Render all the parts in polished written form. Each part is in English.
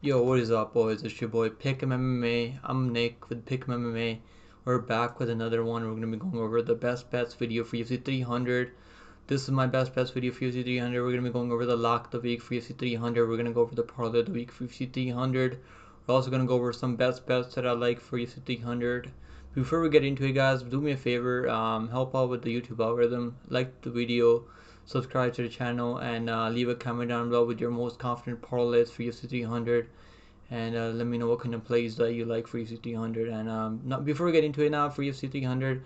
Yo, what is up, boys? It's your boy PickemMMA. I'm Nick with PickemMMA. We're back with another one. We're gonna be going over the best bets video for UFC 300. This is my best bets video for UFC 300. We're gonna be going over the lock of the week for UFC 300. We're gonna go over the parlay of the week for UFC 300. We're also gonna go over some best bets that I like for UFC 300. Before we get into it, guys, do me a favor. Help out with the YouTube algorithm. Like the video, subscribe to the channel, and leave a comment down below with your most confident parlays for UFC 300, and let me know what kind of plays that you like for UFC 300. And before we get into it now for UFC 300,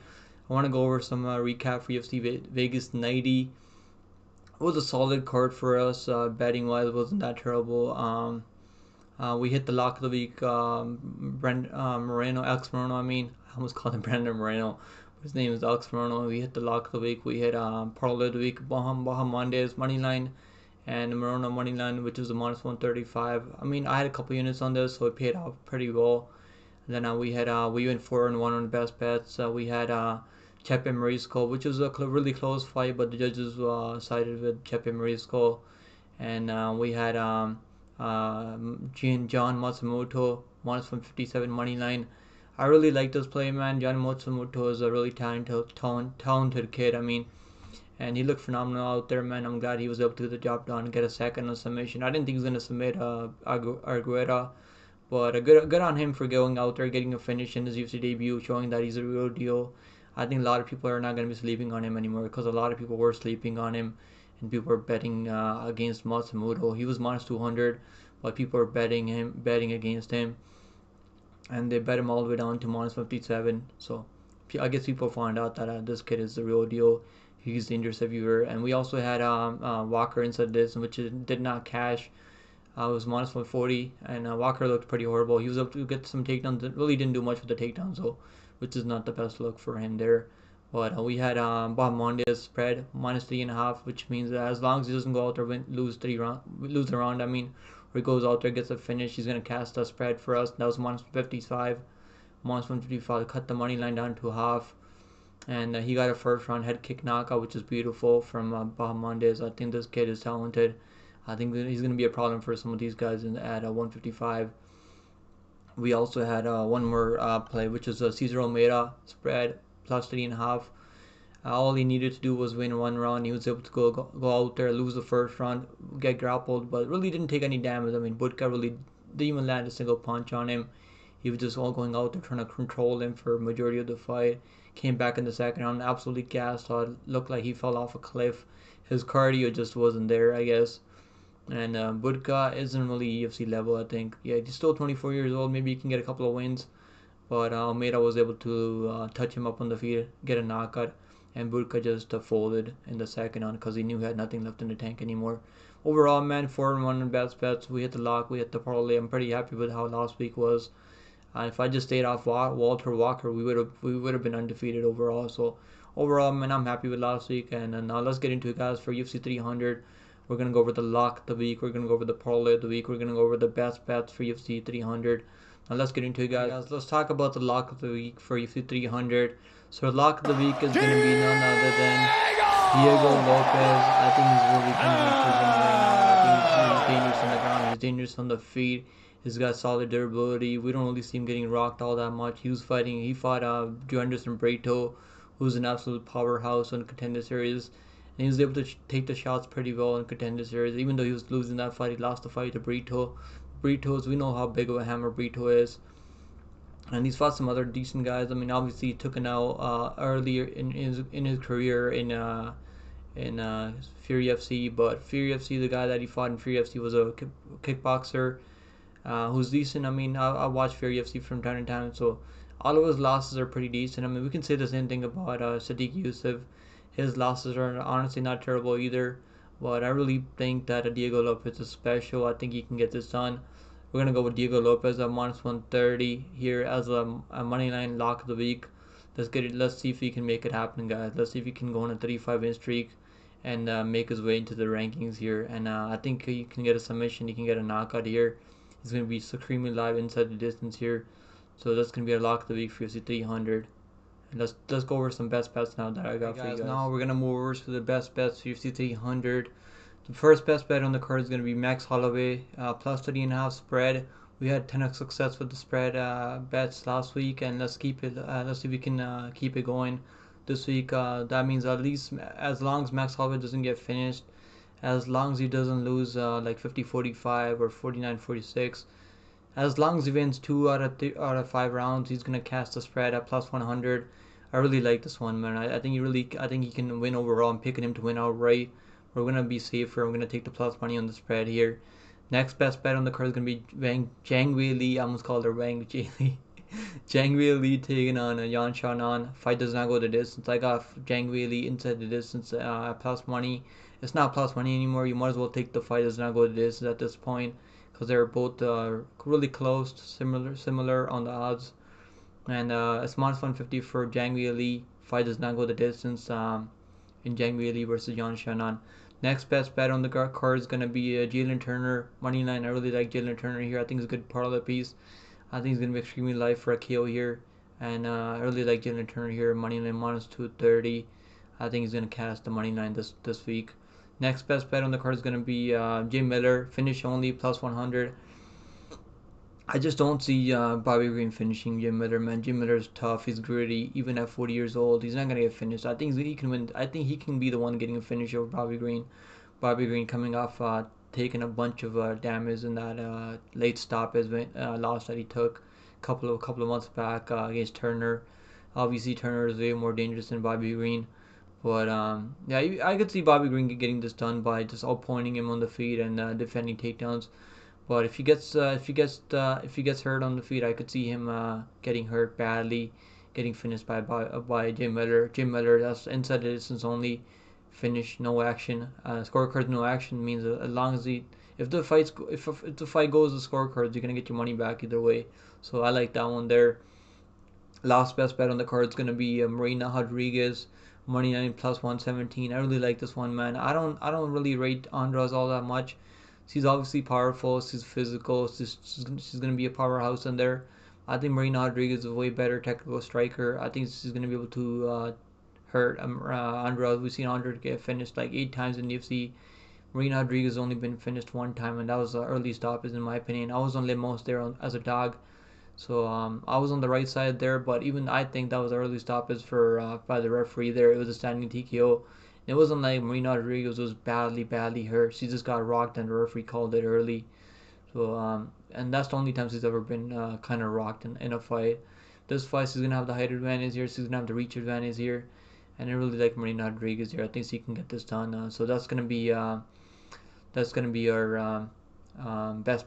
I want to go over some recap for UFC Vegas 90. It was a solid card for us. Betting wise, it wasn't that terrible. We hit the lock of the week. Moreno, Alex Moreno. I almost called him Brandon Moreno. His name is Alex Moreno. We hit the lock of the week. We hit parlay of the week. Bahamondes money line and Moreno money line, which was a minus 135. I had a couple units on this, so it paid off pretty well. And then we went 4-1 on the best bets. We had Chepe Marisco, which was a really close fight, but the judges sided with Chepe Marisco. And we had John Matsumoto minus 157 money line. I really like this play, man. John Matsumoto is a really talented kid. And he looked phenomenal out there, man. I'm glad he was able to get the job done and get a second on submission. I didn't think he was going to submit Argueta, but good on him for going out there, getting a finish in his UFC debut, showing that he's a real deal. I think a lot of people are not going to be sleeping on him anymore, because a lot of people were sleeping on him and people were betting against Matsumoto. He was minus 200, but people are betting against him, and they bet him all the way down to minus 57. So I guess people found out that this kid is the real deal. He's the interviewer. And we also had Walker inside this, which did not cash. It was minus 140, and Walker looked pretty horrible. He was able to get some takedowns. Really didn't do much with the takedowns, though, which is not the best look for him there. But we had Bob Mondes spread minus 3.5, which means that as long as he doesn't go out there lose the round, or he goes out there gets a finish, he's gonna cast a spread for us. That was minus 55, minus 155. Cut the money line down to half, and he got a first round head kick knockout, which is beautiful from Bahamondes. I think this kid is talented. I think that he's going to be a problem for some of these guys at 155. We also had one more play, which is a Cesar Almeida spread plus 3.5. All he needed to do was win one round. He was able to go out there, lose the first round, get grappled, but really didn't take any damage. Budka really didn't even land a single punch on him. He was just all going out there trying to control him for majority of the fight. Came back in the second round, absolutely gassed out. Looked like he fell off a cliff. His cardio just wasn't there, I guess. And Budka isn't really UFC level, I think. Yeah, he's still 24 years old. Maybe he can get a couple of wins. But Almeida was able to touch him up on the feet, get a knockout. And Budka just folded in the second round because he knew he had nothing left in the tank anymore. Overall, man, 4-1 in best bets. We hit the lock, we hit the parlay. I'm pretty happy with how last week was. If I just stayed off Walter Walker, we would have been undefeated overall. So overall, man, I'm happy with last week. And now let's get into it, guys. For UFC 300, we're gonna go over the lock of the week. We're gonna go over the parlay of the week. We're gonna go over the best bets for UFC 300. Now let's get into it, guys. Let's talk about the lock of the week for UFC 300. So the lock of the week is gonna be none other than Diego Lopez. I think he's really coming into his own right now. I think he's dangerous on the ground. He's dangerous on the feet. He's got solid durability. We don't really see him getting rocked all that much. He fought Drew Anderson Brito, who's an absolute powerhouse on Contender Series. And he was able to take the shots pretty well in Contender Series. Even though he was losing that fight, he lost the fight to Brito. We know how big of a hammer Brito is. And he's fought some other decent guys. Obviously he took an L earlier in his career in Fury FC, but Fury FC, the guy that he fought in Fury FC was a kickboxer who's decent. I watch Fury UFC from time to time, so all of his losses are pretty decent. We can say the same thing about Sadiq Youssef. His losses are honestly not terrible either, but I really think that Diego Lopez is special. I think he can get this done. We're gonna go with Diego Lopez at minus 130 here as a money line lock of the week. Let's get it. Let's see if he can make it happen, guys. Let's see if he can go on a 35-win streak and make his way into the rankings here. And I think he can get a submission. He can get a knockout here. He's going to be supremely live inside the distance here. So that's going to be a lock of the week for UFC 300. And let's go over some best bets now that I got for you guys. Now we're going to move over to the best bets for UFC 300. The first best bet on the card is going to be Max Holloway, plus 30.5 spread. We had 10x success with the spread bets last week, and let's keep it. Let's see if we can keep it going this week. That means at least as long as Max Holloway doesn't get finished, as long as he doesn't lose like 50-45 or 49-46, as long as he wins 2 out of 5 rounds, he's gonna cast the spread at plus 100. I really like this one, man. I think he can win overall. I'm picking him to win outright. We're gonna be safer. I'm gonna take the plus money on the spread here. Next best bet on the card is gonna be Zhang Wei Li. I almost called her Wang Jie Li. Zhang Wei Li taking on Yan Xiaonan. Fight does not go the distance. I got Zhang Wei Li inside the distance plus money. It's not plus money anymore. You might as well take the fight does not go the distance at this point because they're both really close, similar on the odds. And it's minus 150 for Zhang Wei Li. Fight does not go the distance in Zhang Wei Li versus Yan Xiaonan. Next best bet on the card is going to be Jalen Turner. Money line, I really like Jalen Turner here. I think it's a good parlay piece. I think he's going to be extremely live for a KO here. And I really like Jalen Turner here. Money line minus 230. I think he's going to cast the money line this week. Next best bet on the card is going to be Jim Miller. Finish only plus 100. I just don't see Bobby Green finishing Jim Miller, man. Jim Miller's tough. He's gritty. Even at 40 years old, he's not gonna get finished. I think he can win. I think he can be the one getting a finish over Bobby Green. Bobby Green coming off taking a bunch of damage in that late stoppage loss that he took a couple of months back against Turner. Obviously, Turner is way more dangerous than Bobby Green. But yeah, I could see Bobby Green getting this done by just outpointing him on the feet and defending takedowns. But if he gets hurt on the feet, I could see him getting hurt badly, getting finished by Jim Miller. Jim Miller, that's inside the distance only, finish, no action. Scorecards, no action means as long as if the fight goes to scorecards, you're gonna get your money back either way. So I like that one there. Last best bet on the card is gonna be Marina Rodriguez, money line plus 117. I really like this one, man. I don't really rate Andras all that much. She's obviously powerful. She's physical. She's going to be a powerhouse in there. I think Marina Rodriguez is a way better technical striker. I think she's going to be able to hurt Andrade. We've seen Andrade get finished like 8 times in the UFC. Marina Rodriguez has only been finished 1 time, and that was an early stoppage in my opinion. I was on Lemos there as a dog. So I was on the right side there, but even I think that was an early stoppage for by the referee there. It was a standing TKO. It wasn't like Marina Rodriguez was badly hurt. She just got rocked and the referee called it early. So and that's the only time she's ever been kind of rocked in a fight. This fight she's gonna have the height advantage here. She's gonna have the reach advantage here, and I really like Marina Rodriguez here. I think she can get this done. So that's gonna be our best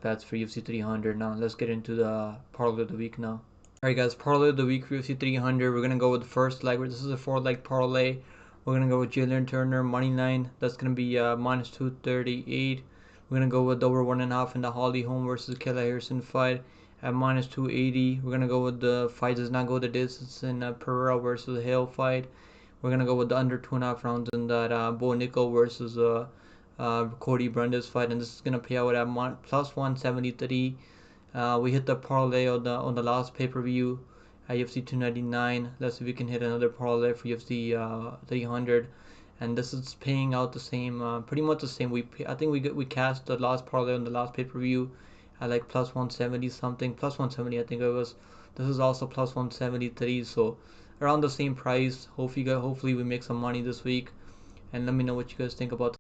bets for UFC 300. Now let's get into the parlay of the week now. Alright guys, parlay of the week for UFC 300. We're gonna go with the first leg. This is a 4-leg parlay. We're gonna go with Jalen Turner money line. That's gonna be minus 238. We're gonna go with over 1.5 in the Holly Holm versus Kayla Harrison fight at minus 280. We're gonna go with the fight does not go the distance in Pereira versus Hale fight. We're gonna go with the under 2.5 rounds in that Bo Nickel versus Cody Brandes fight, and this is gonna pay out at plus 173. We hit the parlay on the last pay per view at UFC 299. Let's see if we can hit another parlay for UFC 300, and this is paying out the same, pretty much the same. I think we cast the last parlay on the last pay per view at like plus 170 something, plus 170 I think it was. This is also plus 173, so around the same price. Hopefully we make some money this week, and let me know what you guys think about